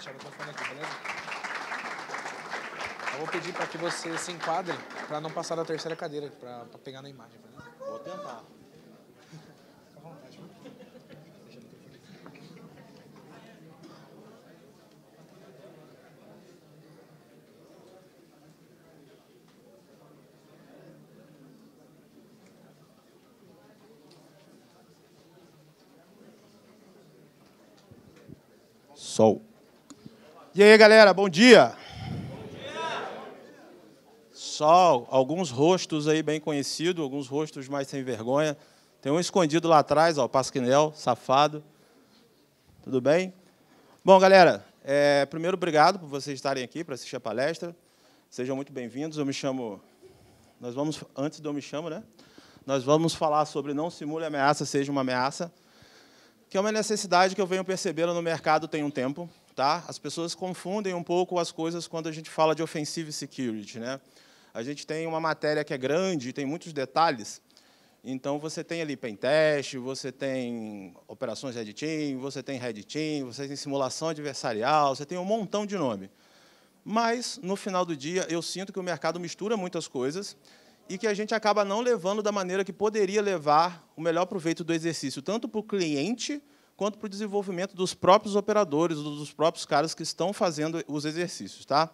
deixar o microfone aqui, beleza? Eu vou pedir para que você se enquadre para não passar da terceira cadeira, para pegar na imagem, beleza? Vou tentar. Fica à vontade. Deixa o microfone aqui. Sol. E aí, galera, bom dia. Bom dia. Sol, alguns rostos aí bem conhecidos, alguns rostos mais sem vergonha. Tem um escondido lá atrás, ó, o Pasquinel, safado. Tudo bem? Bom, galera, primeiro, obrigado por vocês estarem aqui para assistir a palestra. Sejam muito bem-vindos. Eu me chamo... Antes de eu me chamo, né? Nós vamos falar sobre não simule ameaça, seja uma ameaça, que é uma necessidade que eu venho percebendo no mercado tem um tempo. Tá? As pessoas confundem um pouco as coisas quando a gente fala de offensive security, né? A gente tem uma matéria que é grande, tem muitos detalhes. Então, você tem ali pentest, você tem operações Red Team, você tem Red Team, você tem simulação adversarial, você tem um montão de nome. Mas, no final do dia, eu sinto que o mercado mistura muitas coisas e que a gente acaba não levando da maneira que poderia levar o melhor proveito do exercício, tanto para o cliente quanto para o desenvolvimento dos próprios operadores, dos próprios caras que estão fazendo os exercícios. Tá?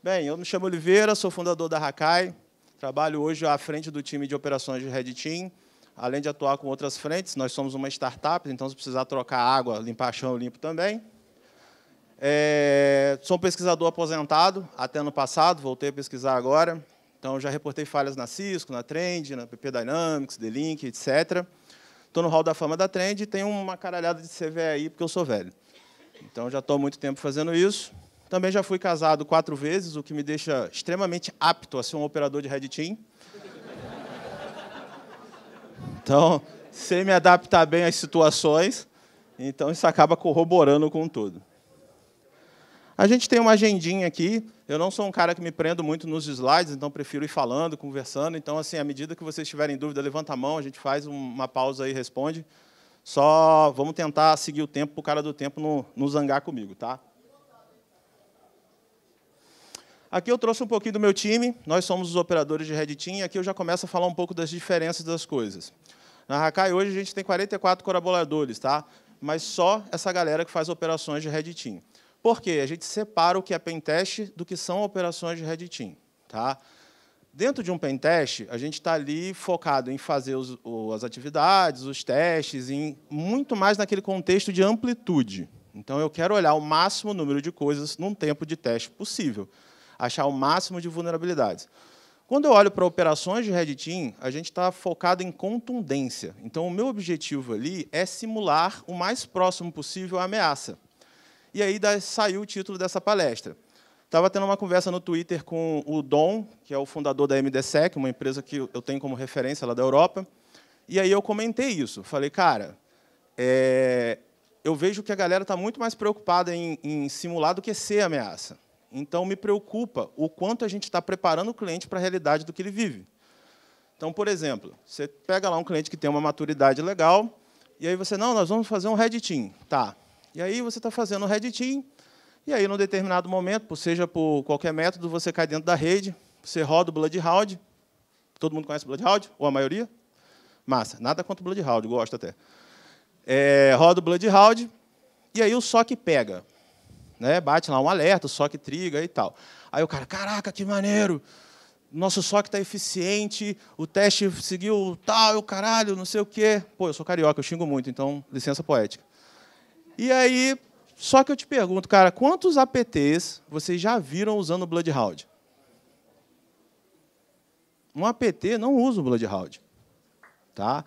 Bem, eu me chamo Oliveira, sou fundador da Hakai, trabalho hoje à frente do time de operações de Red Team, além de atuar com outras frentes. Nós somos uma startup, então, se precisar trocar água, limpar chão, eu limpo também. Sou um pesquisador aposentado, até ano passado, voltei a pesquisar agora. Então, já reportei falhas na Cisco, na Trend, na PP Dynamics, D-Link, etc. Estou no hall da fama da Trend e tenho uma caralhada de CV aí, porque eu sou velho. Então, já estou há muito tempo fazendo isso. Também já fui casado 4 vezes, o que me deixa extremamente apto a ser um operador de Red Team. Então, sei me adaptar bem às situações. Então, isso acaba corroborando com tudo. A gente tem uma agendinha aqui. Eu não sou um cara que me prendo muito nos slides, então prefiro ir falando, conversando. Então, assim, à medida que vocês tiverem dúvida, levanta a mão, a gente faz uma pausa e responde. Só vamos tentar seguir o tempo para o cara do tempo não zangar comigo, tá? Aqui eu trouxe um pouquinho do meu time. Nós somos os operadores de Red Team. E aqui eu já começo a falar um pouco das diferenças das coisas. Na Hakai, hoje, a gente tem 44 colaboradores, tá? Mas só essa galera que faz operações de Red Team. Por quê? A gente separa o que é pentest do que são operações de Red Team. Tá? Dentro de um pentest, a gente está ali focado em fazer as atividades, os testes, muito mais naquele contexto de amplitude. Então, eu quero olhar o máximo número de coisas num tempo de teste possível, achar o máximo de vulnerabilidades. Quando eu olho para operações de Red Team, a gente está focado em contundência. Então, o meu objetivo ali é simular o mais próximo possível a ameaça. E aí saiu o título dessa palestra. Estava tendo uma conversa no Twitter com o Dom, que é o fundador da MDSEC, uma empresa que eu tenho como referência lá da Europa. E aí eu comentei isso. Falei, cara, eu vejo que a galera está muito mais preocupada em simular do que ser ameaça. Então, me preocupa o quanto a gente está preparando o cliente para a realidade do que ele vive. Então, por exemplo, você pega lá um cliente que tem uma maturidade legal, e aí você, não, nós vamos fazer um Red Team. Tá. E aí você está fazendo um Red Team, e aí, num determinado momento, seja por qualquer método, você cai dentro da rede, você roda o Bloodhound. Todo mundo conhece o Bloodhound? Ou a maioria? Massa. Nada contra o Bloodhound, gosto até. Roda o Bloodhound, e aí o SOC pega. Né? Bate lá um alerta, o SOC triga e tal. Aí o cara, caraca, que maneiro! Nosso SOC está eficiente, o teste seguiu tal, caralho, não sei o quê. Pô, eu sou carioca, eu xingo muito, então, licença poética. E aí, só que eu te pergunto, cara, quantos APTs vocês já viram usando o Bloodhound? Um APT não usa o Bloodhound. Tá?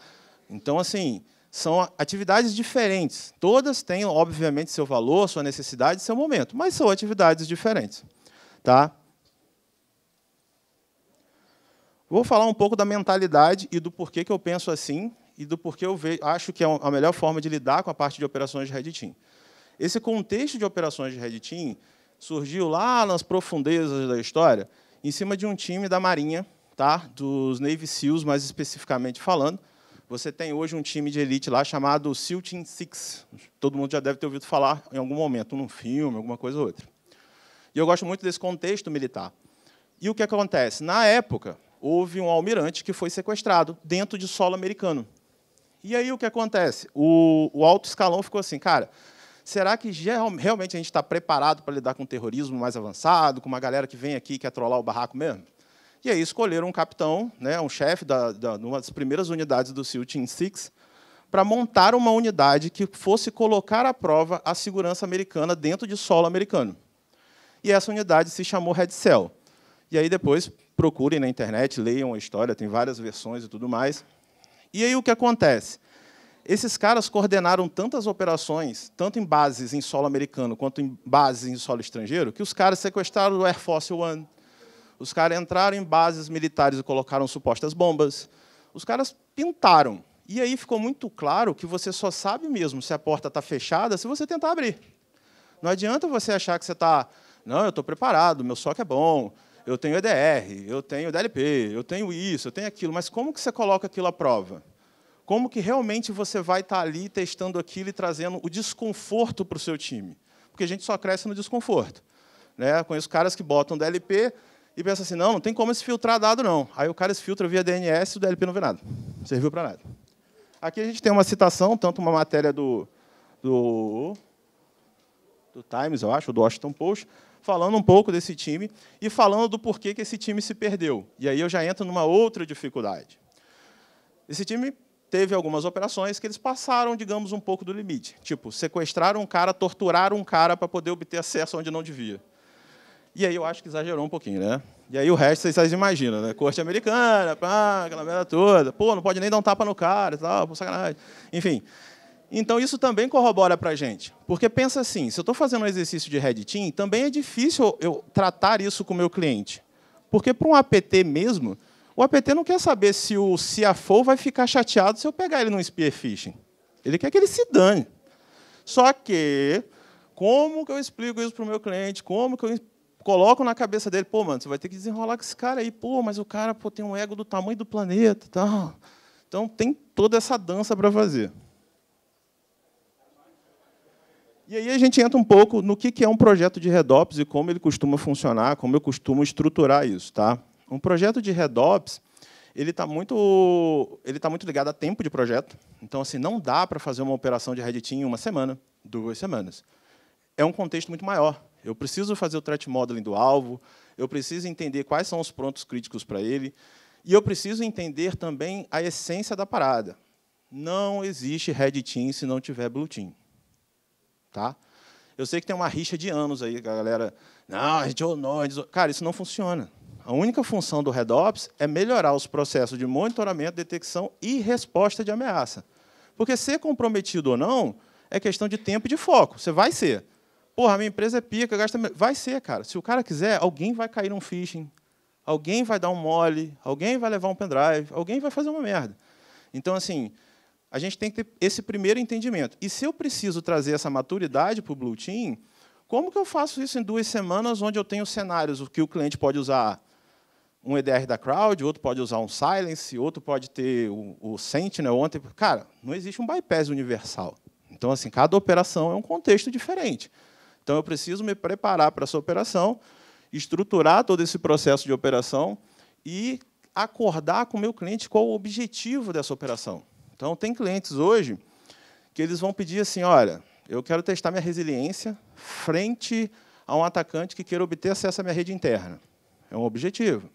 Então, assim, são atividades diferentes. Todas têm, obviamente, seu valor, sua necessidade, seu momento, mas são atividades diferentes. Tá? Vou falar um pouco da mentalidade e do porquê que eu penso assim e do porquê eu acho que é a melhor forma de lidar com a parte de operações de Red Team. Esse contexto de operações de Red Team surgiu lá nas profundezas da história, em cima de um time da Marinha, tá? Dos Navy SEALs, mais especificamente falando. você tem hoje um time de elite lá chamado SEAL Team 6. Todo mundo já deve ter ouvido falar em algum momento, num filme, alguma coisa ou outra. E eu gosto muito desse contexto militar. E o que acontece? Na época, houve um almirante que foi sequestrado dentro de solo americano. E aí o que acontece? O alto escalão ficou assim, cara, será que realmente a gente está preparado para lidar com terrorismo mais avançado, com uma galera que vem aqui e quer trollar o barraco mesmo? E aí escolheram um capitão, né, um chefe de uma das primeiras unidades do SEAL Team 6, para montar uma unidade que fosse colocar à prova a segurança americana dentro de solo americano. E essa unidade se chamou Red Cell. E aí depois procurem na internet, leiam a história, tem várias versões e tudo mais. E aí o que acontece? Esses caras coordenaram tantas operações, tanto em bases em solo americano quanto em bases em solo estrangeiro, que os caras sequestraram o Air Force One, os caras entraram em bases militares e colocaram supostas bombas, os caras pintaram. E aí ficou muito claro que você só sabe mesmo se a porta está fechada se você tentar abrir. Não adianta você achar que você está... Não, eu estou preparado, meu SOC é bom, eu tenho EDR, eu tenho DLP, eu tenho isso, eu tenho aquilo, mas como que você coloca aquilo à prova? Como que realmente você vai estar ali testando aquilo e trazendo o desconforto para o seu time? Porque a gente só cresce no desconforto. Né? Conheço caras que botam DLP e pensam assim, não tem como se filtrar dado, não. Aí o cara se filtra via DNS e o DLP não vê nada. Não serviu para nada. Aqui a gente tem uma citação, tanto uma matéria do Times, eu acho, do Washington Post, falando um pouco desse time e falando do porquê que esse time se perdeu. E aí eu já entro numa outra dificuldade. Esse time teve algumas operações que eles passaram, digamos, um pouco do limite. Tipo, sequestraram um cara, torturaram um cara para poder obter acesso onde não devia. E aí eu acho que exagerou um pouquinho, né? E aí o resto vocês imaginam, né? Corte americana, pá, aquela merda toda. Pô, não pode nem dar um tapa no cara e tal, por sacanagem. Enfim. Então, isso também corrobora para a gente. Porque pensa assim, se eu estou fazendo um exercício de Red Team, também é difícil eu tratar isso com o meu cliente. Porque, para um APT mesmo, o APT não quer saber se o CFO vai ficar chateado se eu pegar ele num spear phishing. Ele quer que ele se dane. Só que, como que eu explico isso para o meu cliente? Como que eu coloco na cabeça dele? Pô, mano, você vai ter que desenrolar com esse cara aí. Pô, mas o cara tem um ego do tamanho do planeta. Tal. Então, tem toda essa dança para fazer. E aí a gente entra um pouco no que é um projeto de RedOps e como ele costuma funcionar, como eu costumo estruturar isso. Tá? Um projeto de RedOps ele está muito ligado a tempo de projeto. Então, assim, não dá para fazer uma operação de Red Team em 1 semana, 2 semanas. É um contexto muito maior. Eu preciso fazer o threat modeling do alvo, eu preciso entender quais são os pontos críticos para ele, e eu preciso entender também a essência da parada. Não existe Red Team se não tiver Blue Team. Tá? Eu sei que tem uma rixa de anos aí, a galera... Não, a gente não... Cara, isso não funciona. A única função do RedOps é melhorar os processos de monitoramento, detecção e resposta de ameaça. Porque ser comprometido ou não é questão de tempo e de foco. Você vai ser. Porra, a minha empresa é pica, gasta... Vai ser, cara. Se o cara quiser, alguém vai cair num phishing, alguém vai dar um mole, alguém vai levar um pendrive, alguém vai fazer uma merda. Então, assim... A gente tem que ter esse primeiro entendimento. E se eu preciso trazer essa maturidade para o Blue Team, como que eu faço isso em 2 semanas, onde eu tenho cenários que o cliente pode usar um EDR da Crowd, outro pode usar um Silence, outro pode ter o Sentinel. Cara, não existe um bypass universal. Então, assim, cada operação é um contexto diferente. Então, eu preciso me preparar para essa operação, estruturar todo esse processo de operação e acordar com o meu cliente qual o objetivo dessa operação. Então, tem clientes hoje que eles vão pedir assim, olha, eu quero testar minha resiliência frente a um atacante que queira obter acesso à minha rede interna. É um objetivo.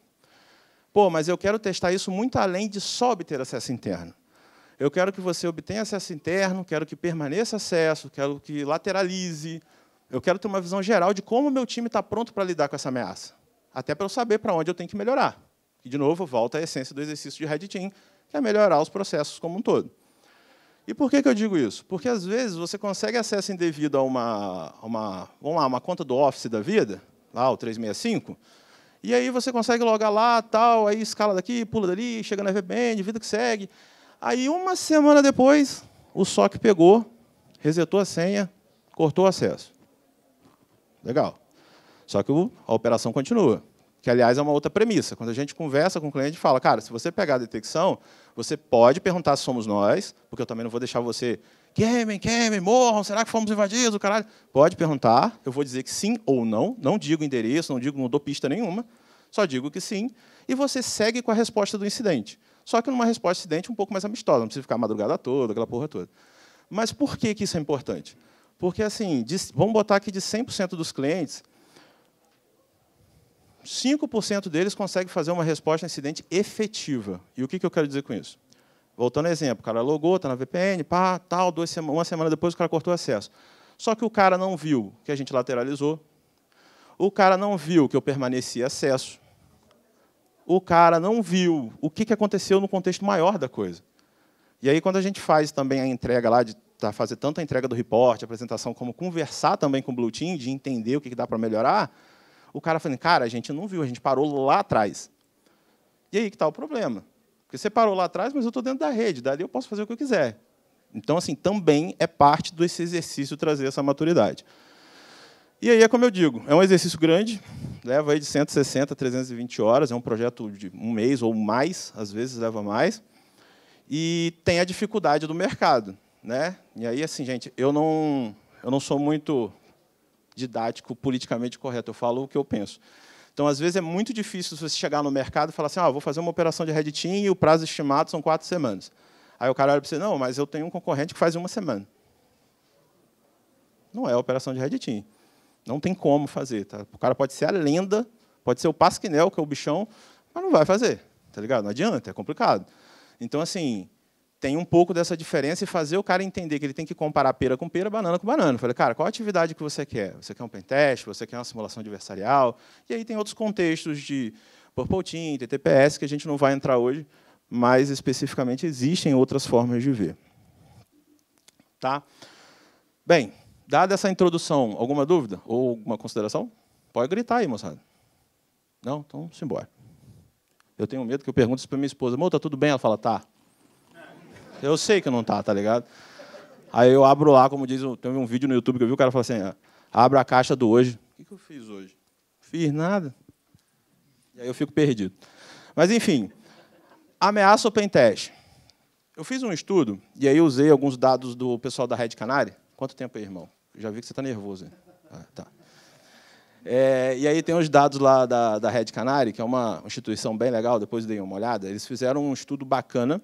Pô, mas eu quero testar isso muito além de só obter acesso interno. Eu quero que você obtenha acesso interno, quero que permaneça acesso, quero que lateralize. Eu quero ter uma visão geral de como o meu time está pronto para lidar com essa ameaça. Até para eu saber para onde eu tenho que melhorar. E, de novo, volta à essência do exercício de Red Team, que é melhorar os processos como um todo. E por que eu digo isso? Porque, às vezes, você consegue acesso indevido a uma conta do Office da vida, lá, o 365, e aí você consegue logar lá, tal, aí escala daqui, pula dali, chega na VPN, vida que segue. Aí, 1 semana depois, o SOC pegou, resetou a senha, cortou o acesso. Legal. Só que a operação continua. O que, aliás, é uma outra premissa. Quando a gente conversa com o cliente, fala, cara, se você pegar a detecção, você pode perguntar se somos nós, porque eu também não vou deixar você, queimem, morram, será que fomos invadidos, o caralho? Pode perguntar, eu vou dizer que sim ou não digo endereço, não dou pista nenhuma, só digo que sim, e você segue com a resposta do incidente. Só que numa resposta do incidente um pouco mais amistosa, não precisa ficar a madrugada toda, aquela porra toda. Mas por que isso é importante? Porque, assim, vamos botar aqui de 100% dos clientes, 5% deles conseguem fazer uma resposta a incidente efetiva. E o que eu quero dizer com isso? Voltando ao exemplo, o cara logou, está na VPN, pá, tal, uma semana depois o cara cortou o acesso. Só que o cara não viu que a gente lateralizou, o cara não viu que eu permaneci acesso, o cara não viu o que aconteceu no contexto maior da coisa. E aí, quando a gente faz também a entrega lá, de fazer tanto a entrega do report, a apresentação, como conversar também com o Blue Team, de entender o que dá para melhorar, o cara falando, cara, a gente não viu, a gente parou lá atrás. E aí que está o problema. Porque você parou lá atrás, mas eu estou dentro da rede, dali eu posso fazer o que eu quiser. Então, assim, também é parte desse exercício trazer essa maturidade. E aí, é como eu digo, é um exercício grande, leva aí de 160 a 320 horas, é um projeto de um mês ou mais, às vezes leva mais, e tem a dificuldade do mercado, né? E aí, assim, gente, eu não sou muito didático, politicamente correto, eu falo o que eu penso. Então, às vezes, é muito difícil você chegar no mercado e falar assim, vou fazer uma operação de Red Team e o prazo estimado são 4 semanas. Aí o cara olha para você, não, mas eu tenho um concorrente que faz em 1 semana. Não é a operação de Red Team. Não tem como fazer. Tá? O cara pode ser a lenda, pode ser o Pasquinel, que é o bichão, mas não vai fazer. Tá ligado? Não adianta, é complicado. Então, assim, tem um pouco dessa diferença e fazer o cara entender que ele tem que comparar pera com pera, banana com banana. Eu falei, cara, qual a atividade que você quer? Você quer um pentest? Você quer uma simulação adversarial? E aí tem outros contextos de Purple Team, TTPS, que a gente não vai entrar hoje, mas, especificamente, existem outras formas de ver. Tá? Bem, dada essa introdução, alguma dúvida ou alguma consideração? Pode gritar aí, moçada. Não? Então, simbora. Eu tenho medo que eu pergunte isso para minha esposa. Amor, tá tudo bem? Ela fala, tá. Eu sei que não tá, tá ligado? Aí eu abro lá, como diz, tem um vídeo no YouTube que eu vi, o cara fala assim, abre a caixa do hoje. O que eu fiz hoje? Fiz nada. E aí eu fico perdido. Mas, enfim, ameaça ou pentest? Eu fiz um estudo, e aí usei alguns dados do pessoal da Red Canary. Quanto tempo aí, irmão? Eu já vi que você está nervoso. Hein? Tá. E aí tem os dados lá da Red Canary, que é uma instituição bem legal, depois dei uma olhada. Eles fizeram um estudo bacana,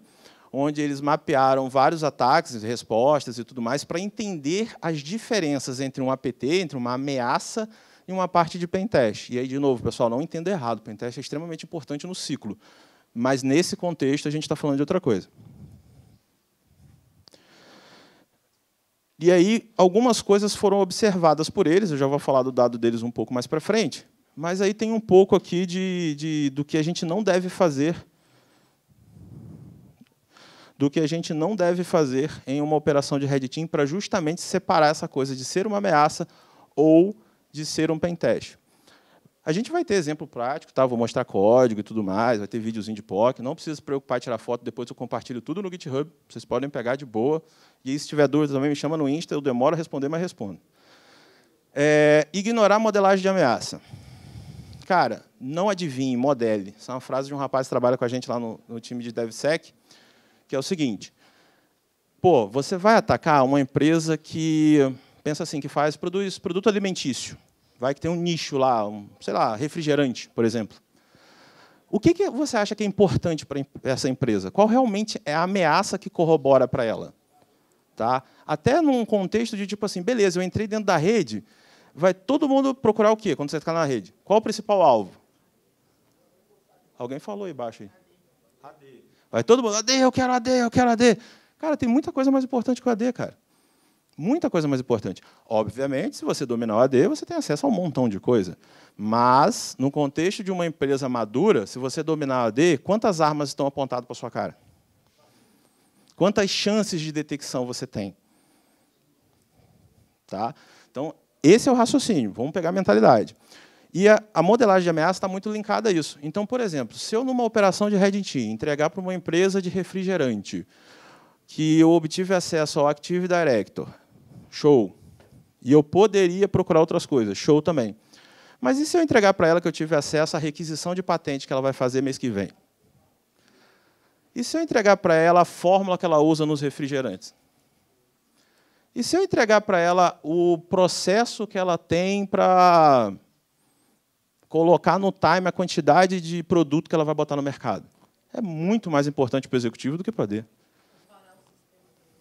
onde eles mapearam vários ataques, respostas e tudo mais, para entender as diferenças entre um APT, entre uma ameaça e uma parte de pentest. E aí, de novo, pessoal, não entenda errado, o pentest é extremamente importante no ciclo. Mas, nesse contexto, a gente está falando de outra coisa. E aí, algumas coisas foram observadas por eles, eu já vou falar do dado deles um pouco mais para frente, mas aí tem um pouco aqui do que a gente não deve fazer, em uma operação de Red Team para justamente separar essa coisa de ser uma ameaça ou de ser um pentest. A gente vai ter exemplo prático, tá? Vou mostrar código e tudo mais, vai ter videozinho de POC, não precisa se preocupar em tirar foto, depois eu compartilho tudo no GitHub, vocês podem pegar de boa. E aí, se tiver dúvida também, me chama no Insta, eu demoro a responder, mas respondo. Ignorar a modelagem de ameaça. Cara, não adivinhe, modele. Essa é uma frase de um rapaz que trabalha com a gente lá no time de DevSec, que é o seguinte, pô, você vai atacar uma empresa que, pensa assim, que produz produto alimentício. Vai que tem um nicho lá, sei lá, refrigerante, por exemplo. O que você acha que é importante para essa empresa? Qual realmente é a ameaça que corrobora para ela? Tá? Até num contexto de, tipo assim, beleza, eu entrei dentro da rede, vai todo mundo procurar o quê quando você está na rede? Qual o principal alvo? Alguém falou aí embaixo. AD. Vai todo mundo, AD, eu quero AD, eu quero AD. Cara, tem muita coisa mais importante que o AD, cara. Muita coisa mais importante. Obviamente, se você dominar o AD, você tem acesso a um montão de coisa. Mas, no contexto de uma empresa madura, se você dominar o AD, quantas armas estão apontadas para a sua cara? Quantas chances de detecção você tem? Tá? Então, esse é o raciocínio. Vamos pegar a mentalidade. E a modelagem de ameaça está muito linkada a isso. Então, por exemplo, se eu, numa operação de Red Team, entregar para uma empresa de refrigerante, que eu obtive acesso ao Active Director, show. E eu poderia procurar outras coisas, show também. Mas e se eu entregar para ela que eu tive acesso à requisição de patente que ela vai fazer mês que vem? E se eu entregar para ela a fórmula que ela usa nos refrigerantes? E se eu entregar para ela o processo que ela tem para colocar no time a quantidade de produto que ela vai botar no mercado? É muito mais importante para o executivo do que para o AD.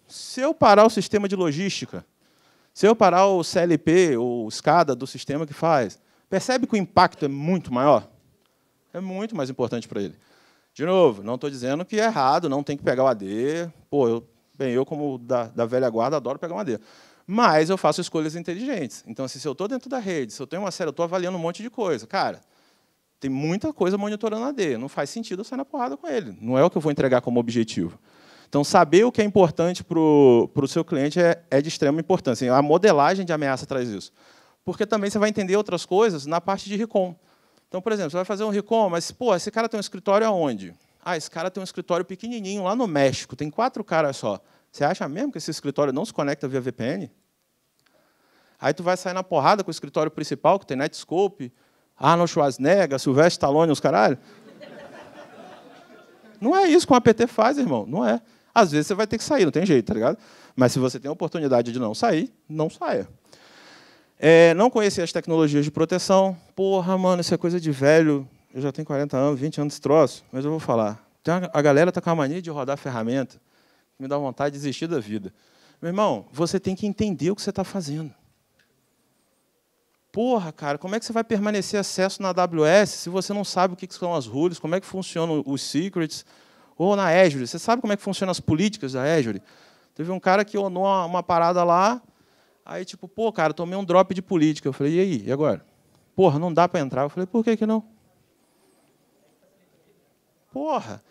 Se eu parar o sistema de logística, se eu parar o CLP, ou SCADA do sistema que faz, percebe que o impacto é muito maior? É muito mais importante para ele. De novo, não estou dizendo que é errado, não tem que pegar o AD. Pô, eu como da velha guarda, adoro pegar um AD. Mas eu faço escolhas inteligentes. Então, assim, se eu estou dentro da rede, se eu tenho uma série, eu estou avaliando um monte de coisa. Cara, tem muita coisa monitorando AD. Não faz sentido eu sair na porrada com ele. Não é o que eu vou entregar como objetivo. Então, saber o que é importante para o seu cliente é de extrema importância. A modelagem de ameaça traz isso. Porque também você vai entender outras coisas na parte de recon. Então, por exemplo, você vai fazer um recon, mas, pô, esse cara tem um escritório aonde? Ah, esse cara tem um escritório pequenininho lá no México, tem 4 caras só. Você acha mesmo que esse escritório não se conecta via VPN? Aí tu vai sair na porrada com o escritório principal, que tem Netscope, Arnold Schwarzenegger, Sylvester Stallone, os caralho? Não é isso que um APT faz, irmão. Não é. Às vezes você vai ter que sair, não tem jeito, tá ligado? Mas se você tem a oportunidade de não sair, não saia. Não conhecer as tecnologias de proteção. Porra, mano, isso é coisa de velho. Eu já tenho 40 anos, 20 anos desse troço, mas eu vou falar. A galera está com a mania de rodar ferramenta, que me dá vontade de desistir da vida. Meu irmão, você tem que entender o que você está fazendo. Porra, cara, como é que você vai permanecer acesso na AWS se você não sabe o que são as rules, como é que funcionam os secrets, ou na Azure? Você sabe como é que funcionam as políticas da Azure? Teve um cara que onou uma parada lá, aí, tipo, pô, cara, tomei um drop de política. Eu falei, e aí, e agora? Porra, não dá para entrar. Eu falei, por que não? Porra,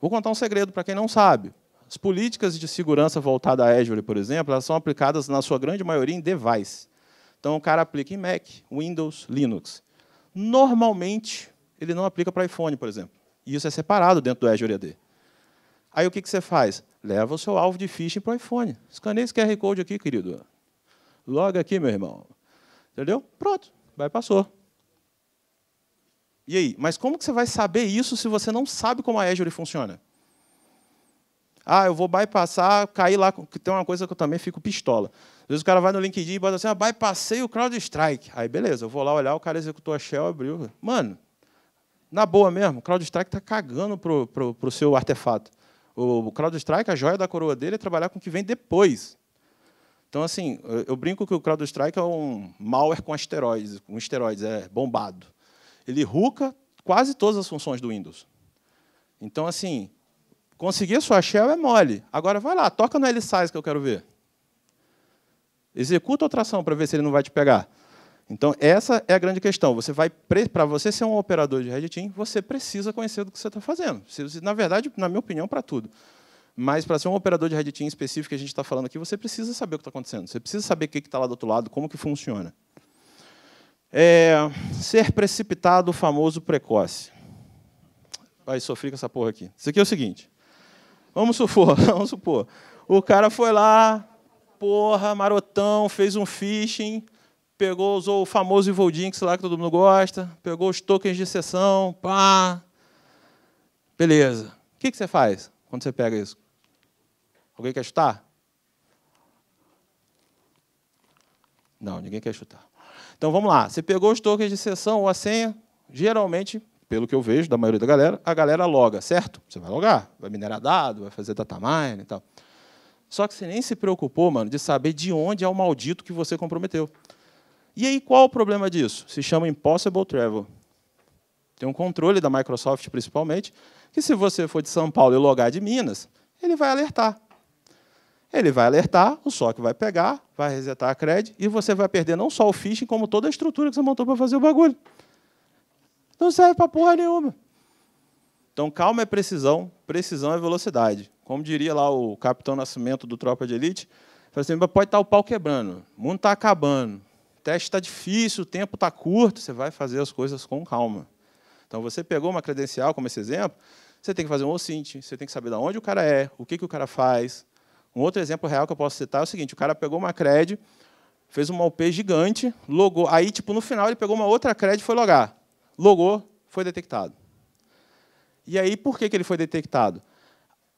vou contar um segredo para quem não sabe. As políticas de segurança voltadas à Azure, por exemplo, elas são aplicadas, na sua grande maioria, em device. Então, o cara aplica em Mac, Windows, Linux. Normalmente, ele não aplica para iPhone, por exemplo. E isso é separado dentro do Azure AD. Aí, o que você faz? Leva o seu alvo de phishing para o iPhone. Escaneia esse QR Code aqui, querido. Loga aqui, meu irmão. Entendeu? Pronto, vai, passou. E aí? Mas como que você vai saber isso se você não sabe como a Azure funciona? Ah, eu vou bypassar, cair lá, que tem uma coisa que eu também fico pistola. Às vezes o cara vai no LinkedIn e bota assim, bypassei o CrowdStrike. Aí, beleza, eu vou lá olhar, o cara executou a shell, abriu. Mano, na boa mesmo, o CrowdStrike está cagando pro seu artefato. O CrowdStrike, a joia da coroa dele é trabalhar com o que vem depois. Então, assim, eu brinco que o CrowdStrike é um malware com esteroides, é bombado. Ele hooka quase todas as funções do Windows. Então, assim, conseguir a sua shell é mole. Agora, vai lá, toca no L-Size que eu quero ver. Executa outra ação para ver se ele não vai te pegar. Então, essa é a grande questão. Para você ser um operador de Red Team, você precisa conhecer do que você está fazendo. Na verdade, na minha opinião, para tudo. Mas, para ser um operador de Red Team específico que a gente está falando aqui, você precisa saber o que está acontecendo. Você precisa saber o que está lá do outro lado, como que funciona. Ser precipitado, o famoso precoce. Vai sofrer com essa porra aqui. Isso aqui é o seguinte. Vamos supor. O cara foi lá, porra, marotão, fez um phishing, usou o famoso Evoldinx lá que todo mundo gosta, pegou os tokens de sessão, pá. Beleza. O que você faz quando você pega isso? Alguém quer chutar? Não, ninguém quer chutar. Então, vamos lá. Você pegou os tokens de sessão ou a senha, geralmente, pelo que eu vejo da maioria da galera, a galera loga, certo? Você vai logar, vai minerar dado, vai fazer data mine e tal. Só que você nem se preocupou, mano, de saber de onde é o maldito que você comprometeu. E aí, qual o problema disso? Se chama Impossible Travel. Tem um controle da Microsoft, principalmente, que se você for de São Paulo e logar de Minas, ele vai alertar. Ele vai alertar, o SOC vai pegar, vai resetar a cred, e você vai perder não só o phishing, como toda a estrutura que você montou para fazer o bagulho. Não serve para porra nenhuma. Então, calma é precisão, precisão é velocidade. Como diria lá o Capitão Nascimento do Tropa de Elite, assim, pode estar o pau quebrando, o mundo está acabando, o teste está difícil, o tempo está curto, você vai fazer as coisas com calma. Então, você pegou uma credencial, como esse exemplo, você tem que fazer um OSINT, você tem que saber de onde o cara é, o que o cara faz. Um outro exemplo real que eu posso citar é o seguinte, o cara pegou uma cred, fez uma OP gigante, logou. Aí, tipo, no final, ele pegou uma outra CRED e foi logar. Logou, foi detectado. E aí, por que ele foi detectado?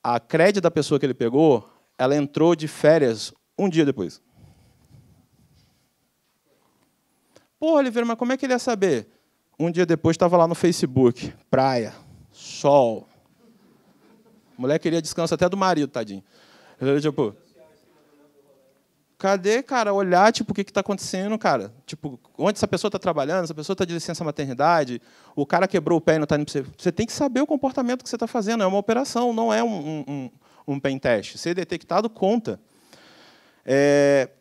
A CRED da pessoa que ele pegou, ela entrou de férias um dia depois. Pô, Oliveira, mas como é que ele ia saber? Um dia depois, estava lá no Facebook. Praia, sol. A mulher queria descanso até do marido, tadinho. Tipo, cadê, cara, olhar, tipo, o que está acontecendo, cara? Tipo, onde essa pessoa está trabalhando, essa pessoa está de licença maternidade, o cara quebrou o pé e não está indo para você. Você tem que saber o comportamento que você está fazendo. É uma operação, não é um pen test. Ser detectado conta.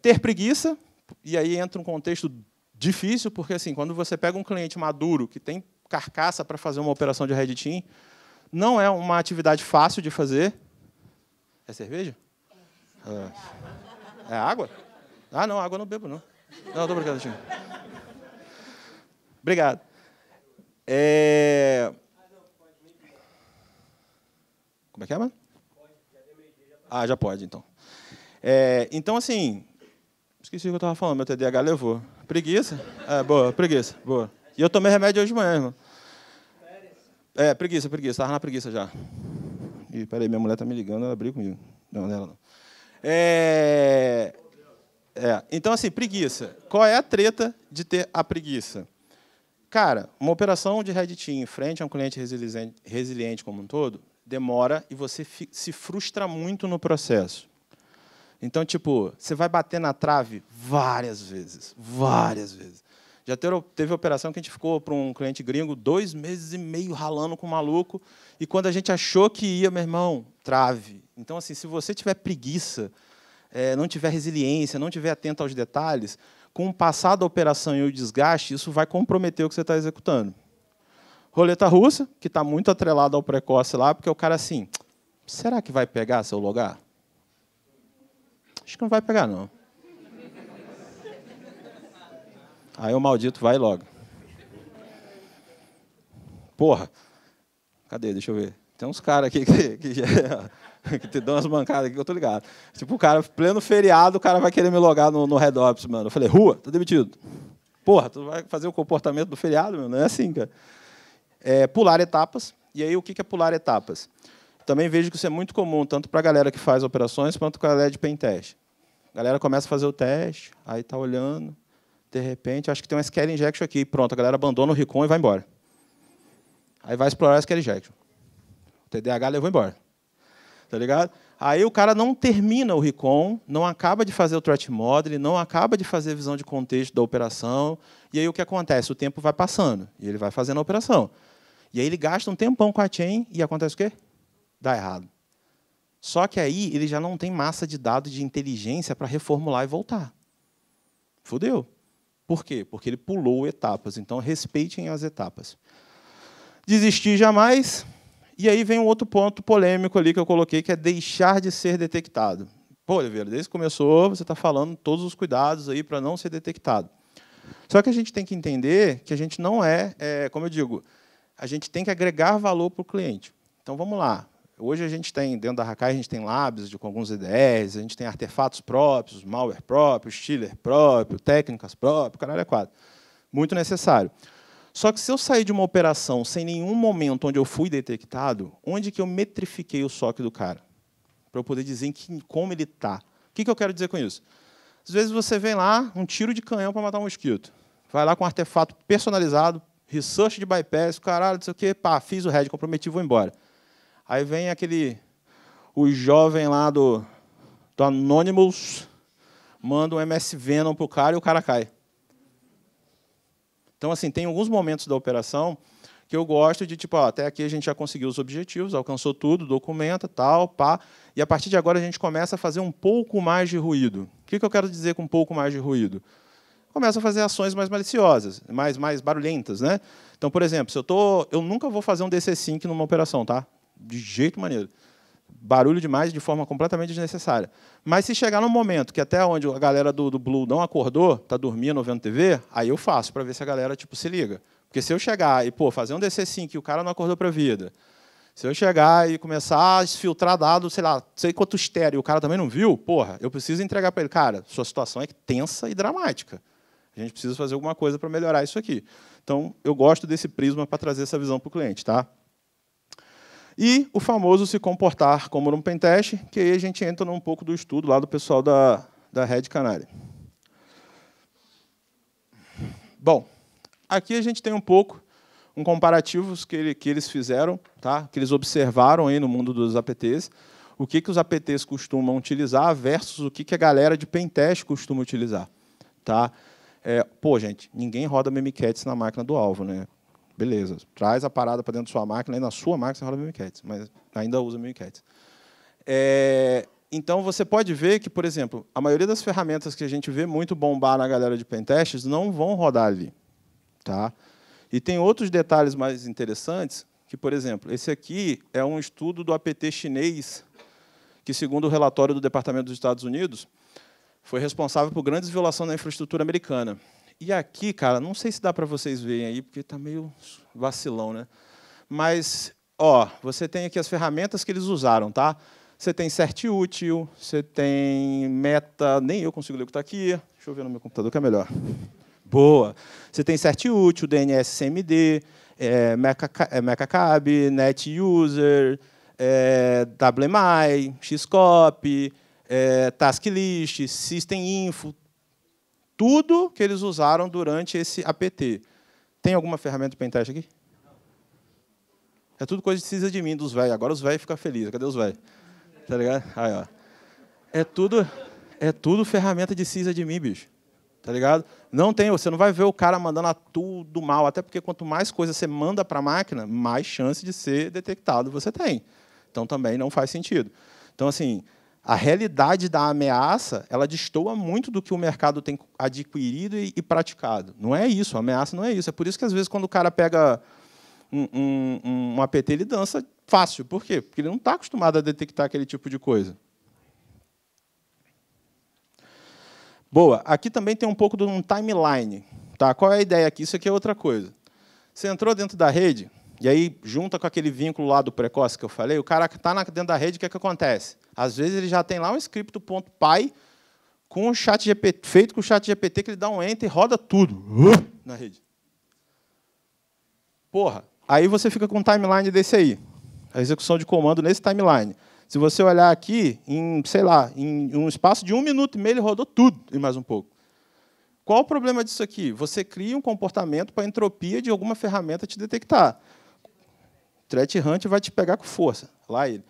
Ter preguiça, e aí entra um contexto difícil, porque assim, quando você pega um cliente maduro que tem carcaça para fazer uma operação de Red Team, não é uma atividade fácil de fazer. É cerveja? É água? Ah, não, água eu não bebo, não. Não, estou brincando, Tinho. Obrigado. Como é que é, mano? Ah, já pode, então. Então, assim, esqueci o que eu estava falando, meu TDAH levou. Preguiça? Boa, preguiça, boa. E eu tomei remédio hoje de manhã, irmão. Preguiça, estava na preguiça já. Ih, peraí, minha mulher está me ligando, ela briga comigo. Não, nela não. Então, assim, preguiça. Qual é a treta de ter a preguiça? Cara, uma operação de Red Team frente a um cliente resiliente como um todo, demora e você se frustra muito no processo. Então, tipo, você vai bater na trave várias vezes. Várias vezes. Já teve operação que a gente ficou para um cliente gringo 2 meses e meio ralando com o maluco, e quando a gente achou que ia, meu irmão, trave. Então, assim, se você tiver preguiça, não tiver resiliência, não tiver atento aos detalhes, com o passar da operação e o desgaste, isso vai comprometer o que você está executando. Roleta russa, que está muito atrelada ao precoce lá, porque o cara assim, será que vai pegar se eu logar? Acho que não vai pegar, não. Aí o maldito vai logo. Porra. Cadê? Deixa eu ver. Tem uns caras aqui que te dão umas mancadas aqui que eu tô ligado. Tipo, o cara, pleno feriado, o cara vai querer me logar no Red Ops, mano. Eu falei, rua, tá demitido. Porra, tu vai fazer o comportamento do feriado, meu? Não é assim, cara. Pular etapas. E aí, o que é pular etapas? Também vejo que isso é muito comum, tanto para a galera que faz operações, quanto para a galera de pen test. A galera começa a fazer o teste, aí está olhando, de repente, acho que tem uma SQL injection aqui, pronto, a galera abandona o recon e vai embora. Aí vai explorar a SQL injection. O TDAH levou embora. Tá ligado? Aí o cara não termina o recon, não acaba de fazer o threat model, não acaba de fazer a visão de contexto da operação, e aí o que acontece? O tempo vai passando, e ele vai fazendo a operação. E aí ele gasta um tempão com a chain, e acontece o quê? Dá errado. Só que aí ele já não tem massa de dados de inteligência para reformular e voltar. Fudeu. Por quê? Porque ele pulou etapas. Então, respeitem as etapas. Desistir jamais. E aí vem um outro ponto polêmico ali que eu coloquei, que é deixar de ser detectado. Pô, Oliveira, desde que começou, você está falando todos os cuidados aí para não ser detectado. Só que a gente tem que entender que a gente não como eu digo, a gente tem que agregar valor para o cliente. Então, vamos lá. Hoje a gente tem, dentro da Hakai, a gente tem labs com alguns IDRs, a gente tem artefatos próprios, malware próprio, stealer próprio, técnicas próprias, caralho é quatro. Muito necessário. Só que se eu sair de uma operação sem nenhum momento onde eu fui detectado, onde que eu metrifiquei o SOC do cara? Para eu poder dizer como ele está. O que eu quero dizer com isso? Às vezes você vem lá, um tiro de canhão para matar um mosquito. Vai lá com um artefato personalizado, research de bypass, caralho, não sei o quê, pá, fiz o head, comprometi, vou embora. Aí vem o jovem lá do Anonymous, manda um MS Venom para o cara e o cara cai. Então, assim, tem alguns momentos da operação que eu gosto de, tipo, até aqui a gente já conseguiu os objetivos, alcançou tudo, documenta, tal, pá, e a partir de agora a gente começa a fazer um pouco mais de ruído. O que eu quero dizer com um pouco mais de ruído? Começa a fazer ações mais maliciosas, mais barulhentas, né? Então, por exemplo, se eu nunca vou fazer um DC Sync numa operação, tá? De jeito maneiro. Barulho demais, de forma completamente desnecessária. Mas se chegar num momento que até onde a galera do Blue não acordou, está dormindo ou vendo TV, aí eu faço, para ver se a galera se liga. Porque se eu chegar e fazer um DC Sync e o cara não acordou para a vida, Se eu chegar e começar a exfiltrar dados, sei lá, sei quantos tera, e o cara também não viu, porra, eu preciso entregar para ele, cara, sua situação é tensa e dramática. A gente precisa fazer alguma coisa para melhorar isso aqui. Então, eu gosto desse prisma para trazer essa visão para o cliente. Tá? E o famoso se comportar como um pentest, que aí a gente entra num pouco do estudo lá do pessoal da Red Canary. Bom, aqui a gente tem um pouco comparativos que eles fizeram, tá? Que eles observaram aí no mundo dos APTs, o que os APTs costumam utilizar versus o que a galera de pentest costuma utilizar. Tá? Pô, gente, ninguém roda Mimikatz na máquina do alvo, né? Beleza, traz a parada para dentro da sua máquina, e na sua máquina você roda Mimikatz, mas ainda usa Mimikatz. Então, você pode ver que, por exemplo, a maioria das ferramentas que a gente vê muito bombar na galera de pentests não vão rodar ali. Tá? E tem outros detalhes mais interessantes, que, por exemplo, esse aqui é um estudo do APT chinês, que, segundo o relatório do Departamento dos Estados Unidos, foi responsável por grandes violações na infraestrutura americana. E aqui, cara, não sei se dá para vocês verem aí, porque está meio vacilão, né? Mas, ó, você tem aqui as ferramentas que eles usaram, tá? Você tem CertÚtil, você tem Meta, nem eu consigo ler o que está aqui. Deixa eu ver no meu computador que é melhor. Boa. Você tem CertÚtil, DNS CMD, Mecacab, NetUser, WMI, Xcopy, TaskList, SystemInfo, tudo que eles usaram durante esse APT. Tem alguma ferramenta de pentest aqui? É tudo coisa de sysadmin dos velhos. Agora os velhos ficam felizes. Cadê os velhos? Tá ligado? Aí, ó. É tudo ferramenta de sysadmin, bicho. Tá ligado? Não tem, você não vai ver o cara mandando tudo mal, até porque quanto mais coisa você manda para a máquina, mais chance de ser detectado você tem. Então também não faz sentido. Então, assim, a realidade da ameaça, ela destoa muito do que o mercado tem adquirido e praticado. Não é isso, a ameaça não é isso. É por isso que, às vezes, quando o cara pega um APT, ele dança fácil. Por quê? Porque ele não está acostumado a detectar aquele tipo de coisa. Boa. Aqui também tem um pouco de um timeline. Tá? Qual é a ideia aqui? Isso aqui é outra coisa. Você entrou dentro da rede, e aí junta com aquele vínculo lá do precoce que eu falei, o cara está dentro da rede, o que acontece? Às vezes ele já tem lá um script.py com o ChatGPT, feito com o ChatGPT, que ele dá um enter e roda tudo na rede. Porra, aí você fica com um timeline desse aí. A execução de comando nesse timeline. Se você olhar aqui, sei lá, em um espaço de 1 minuto e meio, ele rodou tudo e mais um pouco. Qual o problema disso aqui? Você cria um comportamento para a entropia de alguma ferramenta te detectar. O Threat Hunt vai te pegar com força. Lá ele.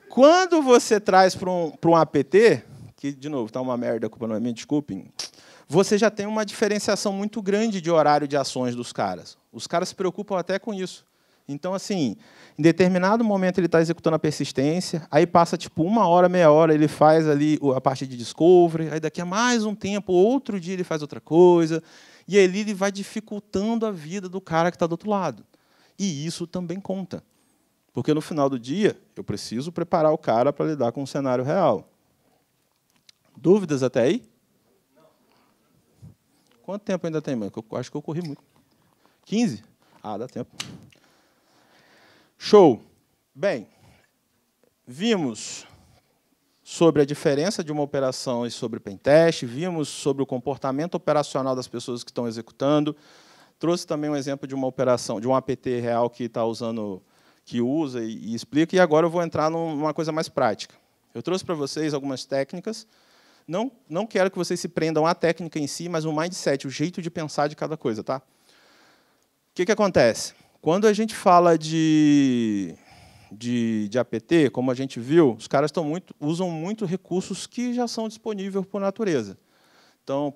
Quando você traz para um APT, que, de novo, está uma merda, a culpa não é minha, desculpem, você já tem uma diferenciação muito grande de horário de ações dos caras. Os caras se preocupam até com isso. Então, assim, em determinado momento ele está executando a persistência, aí passa tipo 1 hora, meia hora, ele faz ali a parte de discovery, aí daqui a mais um tempo, outro dia ele faz outra coisa, e ali ele vai dificultando a vida do cara que está do outro lado. E isso também conta. Porque, no final do dia, eu preciso preparar o cara para lidar com um cenário real. Dúvidas até aí? Quanto tempo ainda tem, mãe? Eu acho que eu corri muito. 15? Ah, dá tempo. Show. Bem, vimos sobre a diferença de uma operação e sobre pentest, vimos sobre o comportamento operacional das pessoas que estão executando, trouxe também um exemplo de uma operação, de um APT real que está usando, que usa e explica, e agora eu vou entrar numa coisa mais prática. Eu trouxe para vocês algumas técnicas. Não quero que vocês se prendam à técnica em si, mas o mindset, o jeito de pensar de cada coisa. Tá? O que acontece? Quando a gente fala de APT, como a gente viu, os caras usam muito recursos que já são disponíveis por natureza. Então,